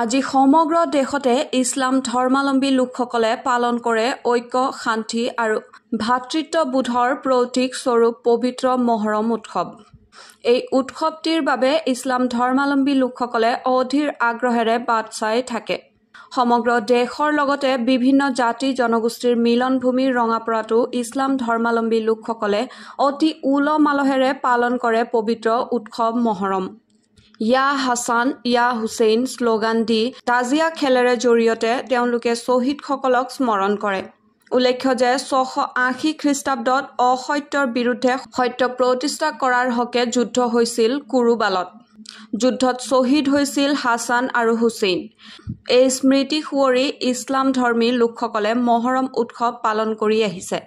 আজি সমগ্ৰ দেশতে ইছলাম ধৰ্মাৱলম্বী লোকসকলে পালন কৰে ঐক্য, শান্তি আৰু ভাতৃত্ববোধৰ প্ৰতীক স্বৰূপ পবিত্ৰ মহৰম উৎসৱ। এই উৎসৱটিৰ বাবে ইছলাম ধৰ্মাৱলম্বী লোকসকলে অধীৰ আগ্ৰহেৰে বাট চাই থাকে। সমগ্ৰ দেশৰ লগতে বিভিন্ন জাতি জনগোষ্ঠীৰ মিলনভূমি ৰঙাপাৰাতো ইছলাম ধৰ্মাৱলম্বী লোকসকলে অতি উলহ-মালহেৰে পালন কৰে পবিত্ৰ উৎসৱ মহৰম। ইয়া হাছান ইয়া হুছেইন শ্লোগান দি তাজিয়া খেলেৰে জৰিয়তে তেওঁলোকে শ্বহীদসকলক স্মৰণ কৰে। উল্লেখ্য যে 680 খ্ৰীষ্টাব্দত অসত্যৰ বিৰুদ্ধে সত্য প্ৰতিষ্ঠা কৰাৰ হকে যুদ্ধ হৈছিল কুৰুবালত। যুদ্ধত শ্বহীদ হৈছিল হাছান আৰু হুছেইন। এই স্মৃতি সুঁৱৰি ইছলাম ধৰ্মী লোকসকলে মহৰম উৎসৱ পালন কৰি আহিছে।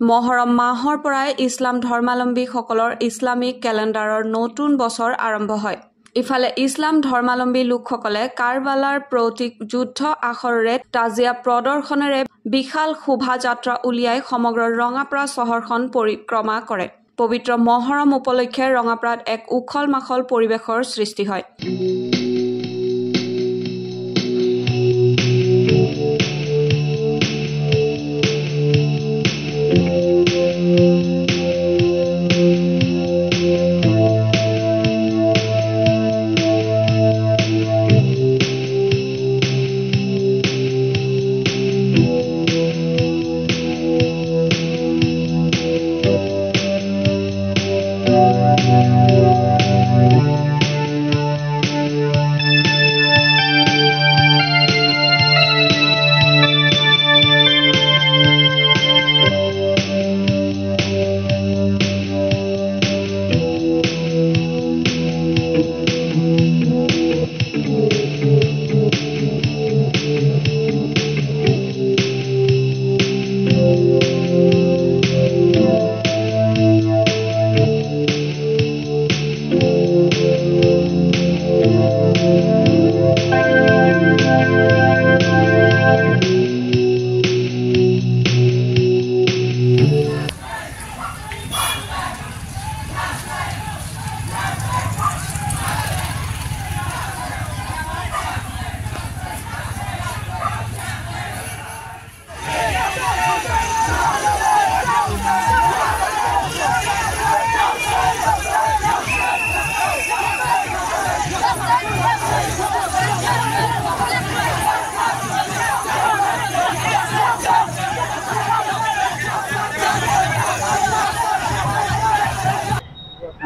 মহৰম মাহৰ পৰাই ইছলাম ধৰ্মাৱলম্বীসকলৰ ইছলামিক কেলেণ্ডাৰৰ নতুন বছৰ আৰম্ভ হয়। ইফালে ইছলাম ধৰ্মাৱলম্বী লোকসকলে কাৰবালাৰ প্ৰতীক যুদ্ধ আখৰেৰে তাজিয়া প্ৰদৰ্শনেৰে বিশাল শোভাযাত্ৰা উলিয়াই সমগ্ৰ ৰঙাপাৰা চহৰখন পৰিক্ৰমা কৰে। পবিত্ৰ মহৰম উপলক্ষে ৰঙাপাৰাত এক উখল-মাখল পৰিৱেশৰ সৃষ্টি হয়।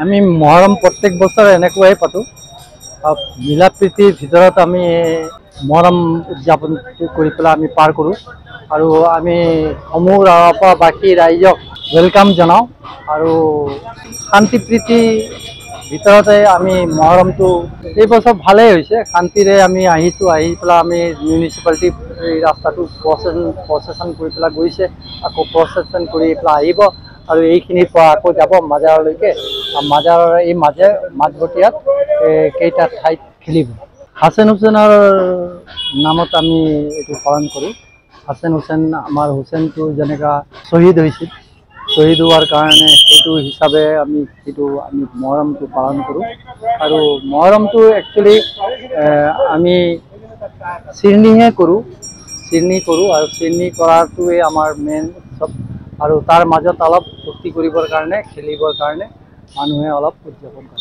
আমি মহৰম প্ৰত্যেক বছৰ এনেকুৱাই পাতোঁ। মিলা প্ৰীতিৰ ভিতৰত আমি মহৰম উদযাপনটো কৰি পেলাই আমি পাৰ কৰোঁ আৰু আমি সমূহ ৰঙাপাৰাবাসী ৰাইজক ৱেলকাম জনাওঁ আৰু শান্তি প্ৰীতি ভিতৰতে আমি মহৰমটো এই বছৰ ভালেই হৈছে। শান্তিৰে আমি আহিছোঁ, আহি পেলাই আমি মিউনিচিপালিটি ৰাস্তাটো প্ৰচেছন কৰি পেলাই গৈছে, আকৌ প্ৰচেছন কৰি পেলাই আহিব আৰু এইখিনিৰ পৰা আকৌ যাব মাজাৰলৈকে। মাজাৰৰ এই মাজবটীয়াত কেইটা ঠাইত খেলিব। হাছেন হুছেইনৰ নামত আমি এইটো পালন কৰোঁ। হাছেন হুছেইন আমাৰ হুছেইনটো যেনেকুৱা শ্বহীদ হৈছিল, শ্বহীদ হোৱাৰ কাৰণে সেইটো হিচাপে আমি মহৰমটো পালন কৰোঁ। আৰু মহৰমটো একচুৱেলি আমি চিৰণিহে কৰোঁ, আৰু চিৰণি কৰাটোৱে আমাৰ মেইন উৎসৱ। আৰু তাৰ মাজত অলপ ফূৰ্তি কৰিবৰ কাৰণে, খেলিবৰ কাৰণে মানুহে অলপ উদযাপন কৰে।